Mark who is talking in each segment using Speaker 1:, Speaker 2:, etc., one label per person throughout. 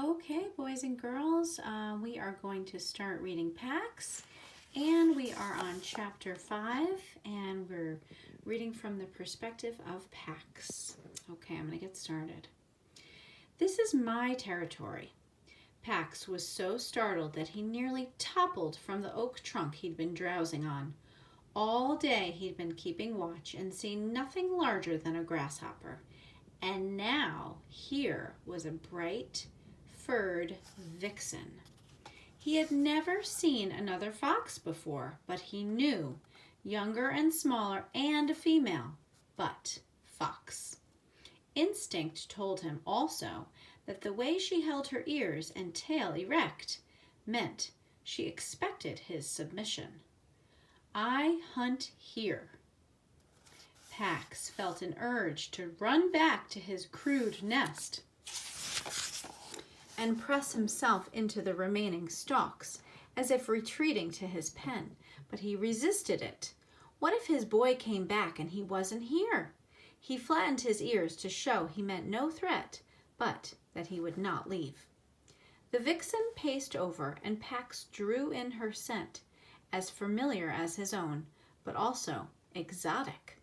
Speaker 1: Okay, boys and girls, we are going to start reading Pax, and we are on chapter 5, and we're reading from the perspective of Pax. Okay, I'm going to get started. This is my territory. Pax was so startled that he nearly toppled from the oak trunk he'd been drowsing on. All day he'd been keeping watch and seen nothing larger than a grasshopper. And now here was a bright, furred vixen. He had never seen another fox before, but he knew, younger and smaller and a female, but fox. Instinct told him also that the way she held her ears and tail erect meant she expected his submission. I hunt here. Pax felt an urge to run back to his crude nest and press himself into the remaining stalks, as if retreating to his pen, but he resisted it. What if his boy came back and he wasn't here? He flattened his ears to show he meant no threat, but that he would not leave. The vixen paced over, and Pax drew in her scent, as familiar as his own, but also exotic.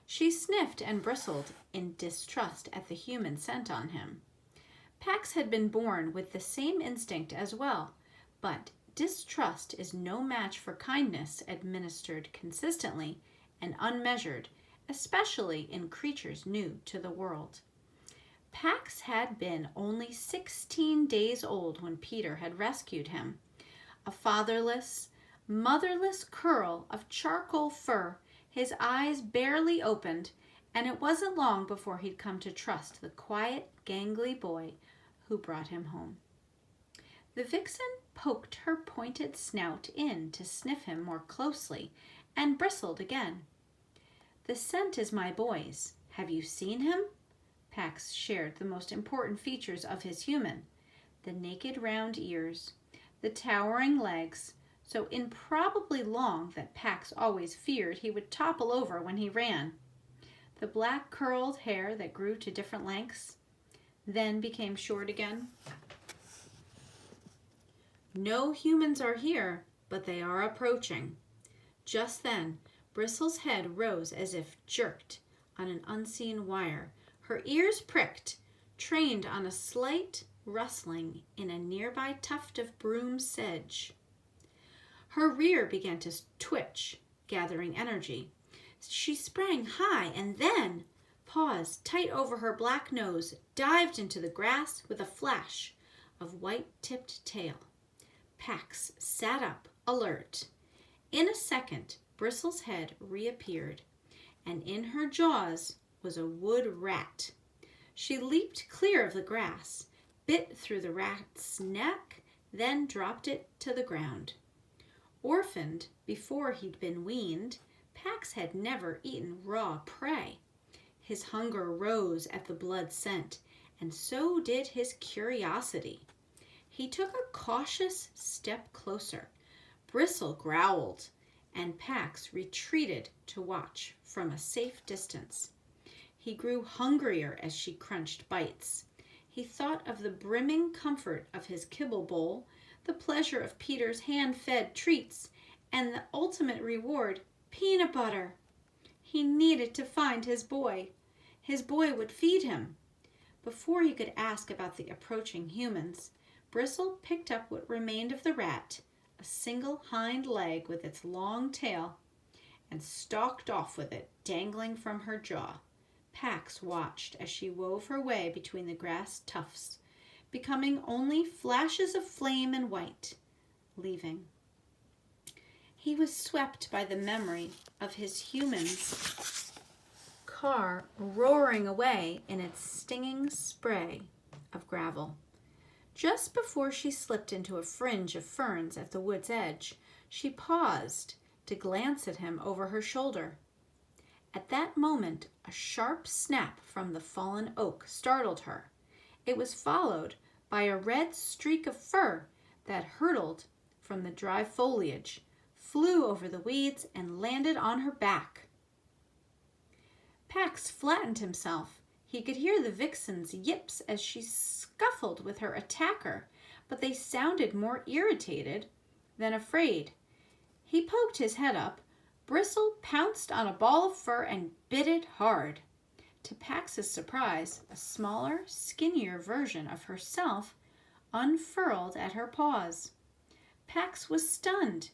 Speaker 1: She sniffed and bristled in distrust at the human scent on him. Pax had been born with the same instinct as well, but distrust is no match for kindness administered consistently and unmeasured, especially in creatures new to the world. Pax had been only 16 days old when Peter had rescued him. A fatherless, motherless curl of charcoal fur, his eyes barely opened, and it wasn't long before he'd come to trust the quiet, gangly boy who brought him home. The vixen poked her pointed snout in to sniff him more closely and bristled again. The scent is my boy's. Have you seen him? Pax shared the most important features of his human, the naked round ears, the towering legs, so improbably long that Pax always feared he would topple over when he ran, the black curled hair that grew to different lengths, then became short again. No humans are here, but they are approaching. Just then, Bristle's head rose as if jerked on an unseen wire. Her ears pricked, trained on a slight rustling in a nearby tuft of broom sedge. Her rear began to twitch, gathering energy. She sprang high and then, paused tight over her black nose, dived into the grass with a flash of white-tipped tail. Pax sat up, alert. In a second, Bristle's head reappeared, and in her jaws was a wood rat. She leaped clear of the grass, bit through the rat's neck, then dropped it to the ground. Orphaned before he'd been weaned, Pax had never eaten raw prey. His hunger rose at the blood scent, and so did his curiosity. He took a cautious step closer. Bristle growled, and Pax retreated to watch from a safe distance. He grew hungrier as she crunched bites. He thought of the brimming comfort of his kibble bowl, the pleasure of Peter's hand-fed treats, and the ultimate reward, peanut butter. He needed to find his boy. His boy would feed him. Before he could ask about the approaching humans, Bristle picked up what remained of the rat, a single hind leg with its long tail, and stalked off with it dangling from her jaw. Pax watched as she wove her way between the grass tufts, becoming only flashes of flame and white, leaving. He was swept by the memory of his human's car roaring away in its stinging spray of gravel. Just before she slipped into a fringe of ferns at the wood's edge, she paused to glance at him over her shoulder. At that moment, a sharp snap from the fallen oak startled her. It was followed by a red streak of fur that hurtled from the dry foliage, flew over the weeds, and landed on her back. Pax flattened himself. He could hear the vixen's yips as she scuffled with her attacker, but they sounded more irritated than afraid. He poked his head up. Bristle pounced on a ball of fur and bit it hard. To Pax's surprise, a smaller, skinnier version of herself unfurled at her paws. Pax was stunned.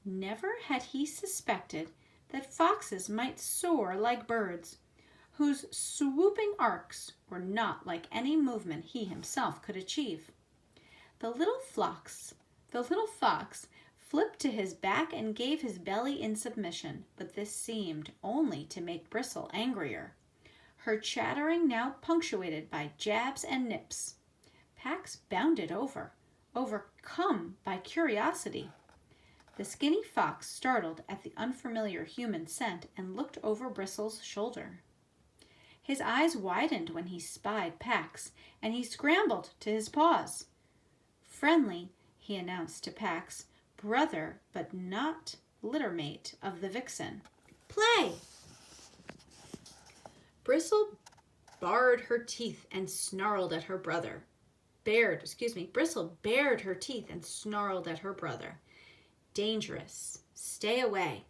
Speaker 1: Never had he suspected that foxes might soar like birds, whose swooping arcs were not like any movement he himself could achieve. The little fox flipped to his back and gave his belly in submission, but this seemed only to make Bristle angrier. Her chattering now punctuated by jabs and nips. Pax bounded over, overcome by curiosity. The skinny fox startled at the unfamiliar human scent and looked over Bristle's shoulder. His eyes widened when he spied Pax, and he scrambled to his paws. Friendly, he announced to Pax, brother but not littermate of the vixen. Play! Bristle bared her teeth and snarled at her brother. Bristle bared her teeth and snarled at her brother. Dangerous. Stay away.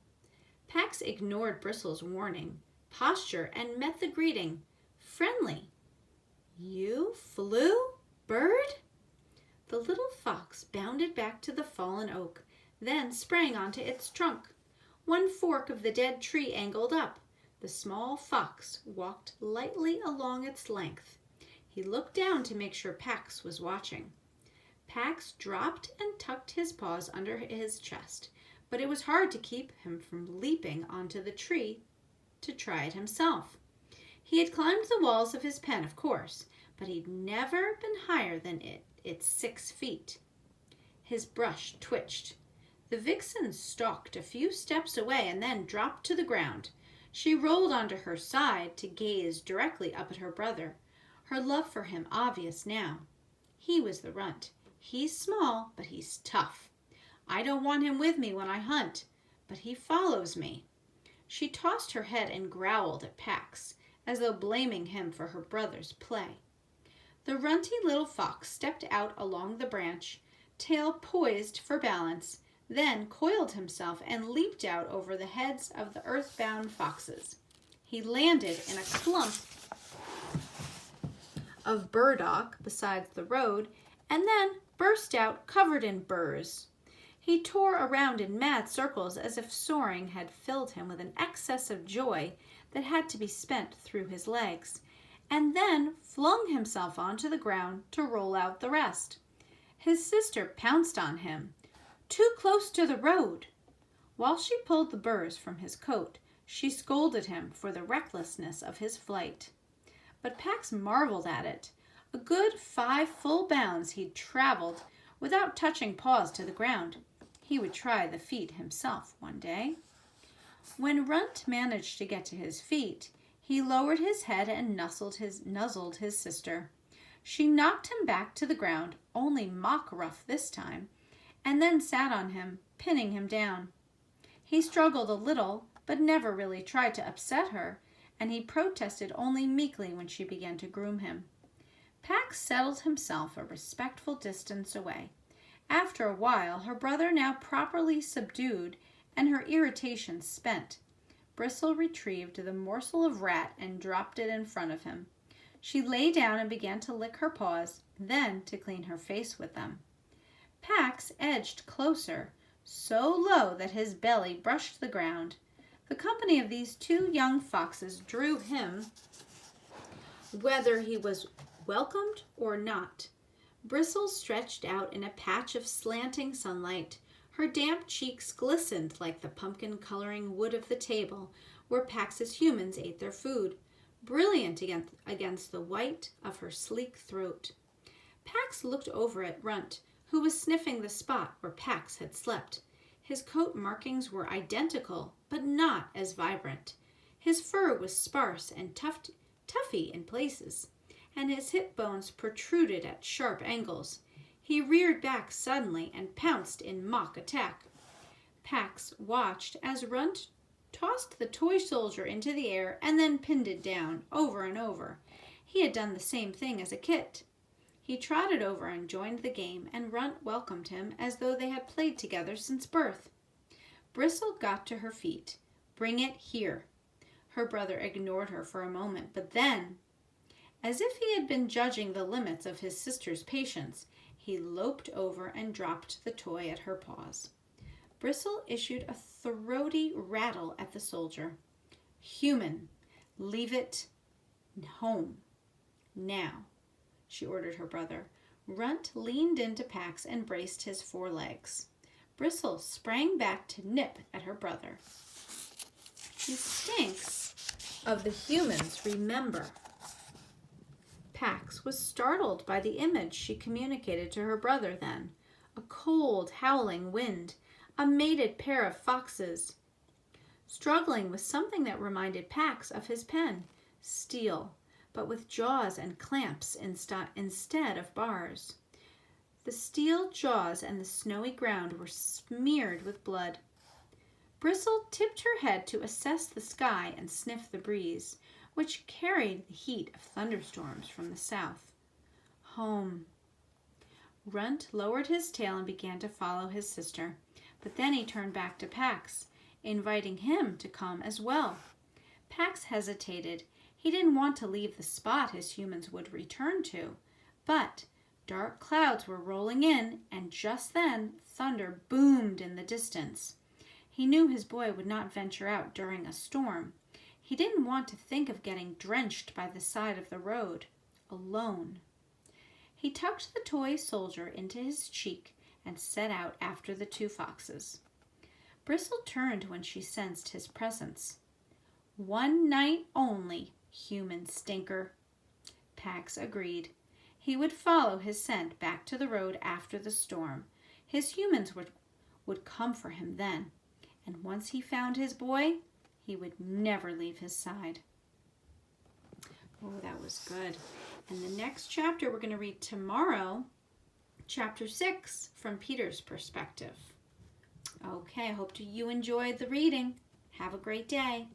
Speaker 1: Pax ignored Bristle's warning, posture, and met the greeting. Friendly. You flew, bird? The little fox bounded back to the fallen oak, then sprang onto its trunk. One fork of the dead tree angled up. The small fox walked lightly along its length. He looked down to make sure Pax was watching. Pax dropped and tucked his paws under his chest, but it was hard to keep him from leaping onto the tree to try it himself. He had climbed the walls of his pen, of course, but he'd never been higher than its 6 feet. His brush twitched. The vixen stalked a few steps away and then dropped to the ground. She rolled onto her side to gaze directly up at her brother, her love for him obvious now. He was the runt. He's small, but he's tough. I don't want him with me when I hunt, but he follows me. She tossed her head and growled at Pax, as though blaming him for her brother's play. The runty little fox stepped out along the branch, tail poised for balance, then coiled himself and leaped out over the heads of the earthbound foxes. He landed in a clump of burdock beside the road and then burst out covered in burrs. He tore around in mad circles as if soaring had filled him with an excess of joy that had to be spent through his legs, and then flung himself onto the ground to roll out the rest. His sister pounced on him. Too close to the road. While she pulled the burrs from his coat, she scolded him for the recklessness of his flight. But Pax marveled at it. A good 5 full bounds he'd traveled without touching paws to the ground. He would try the feat himself one day. When Runt managed to get to his feet, he lowered his head and nuzzled his sister. She knocked him back to the ground, only mock rough this time, and then sat on him, pinning him down. He struggled a little, but never really tried to upset her, and he protested only meekly when she began to groom him. Pax settled himself a respectful distance away. After a while, her brother now properly subdued and her irritation spent, Bristle retrieved the morsel of rat and dropped it in front of him. She lay down and began to lick her paws, then to clean her face with them. Pax edged closer, so low that his belly brushed the ground. The company of these 2 young foxes drew him, whether he was welcomed or not. Bristle stretched out in a patch of slanting sunlight. Her damp cheeks glistened like the pumpkin-coloring wood of the table where Pax's humans ate their food, brilliant against the white of her sleek throat. Pax looked over at Runt, who was sniffing the spot where Pax had slept. His coat markings were identical, but not as vibrant. His fur was sparse and tuffy in places, and his hip bones protruded at sharp angles. He reared back suddenly and pounced in mock attack. Pax watched as Runt tossed the toy soldier into the air and then pinned it down over and over. He had done the same thing as a kit. He trotted over and joined the game, and Runt welcomed him as though they had played together since birth. Bristle got to her feet. "Bring it here." Her brother ignored her for a moment, but then, as if he had been judging the limits of his sister's patience, he loped over and dropped the toy at her paws. Bristle issued a throaty rattle at the soldier. "Human, leave it home. Now," she ordered her brother. Runt leaned into Pax and braced his forelegs. Bristle sprang back to nip at her brother. "She stinks of the humans, remember." Pax was startled by the image she communicated to her brother then. A cold, howling wind, a mated pair of foxes, struggling with something that reminded Pax of his pen, steel, but with jaws and clamps instead of bars. The steel jaws and the snowy ground were smeared with blood. Bristle tipped her head to assess the sky and sniff the breeze, which carried the heat of thunderstorms from the south. Home. Runt lowered his tail and began to follow his sister, but then he turned back to Pax, inviting him to come as well. Pax hesitated. He didn't want to leave the spot his humans would return to, but dark clouds were rolling in, and just then thunder boomed in the distance. He knew his boy would not venture out during a storm. He didn't want to think of getting drenched by the side of the road, alone. He tucked the toy soldier into his cheek and set out after the two foxes. Bristle turned when she sensed his presence. "One night only, human stinker." Pax agreed. He would follow his scent back to the road after the storm. His humans would come for him then, and once he found his boy, he would never leave his side. Oh, that was good. And the next chapter we're going to read tomorrow, chapter 6, from Peter's perspective. Okay, I hope you enjoyed the reading. Have a great day.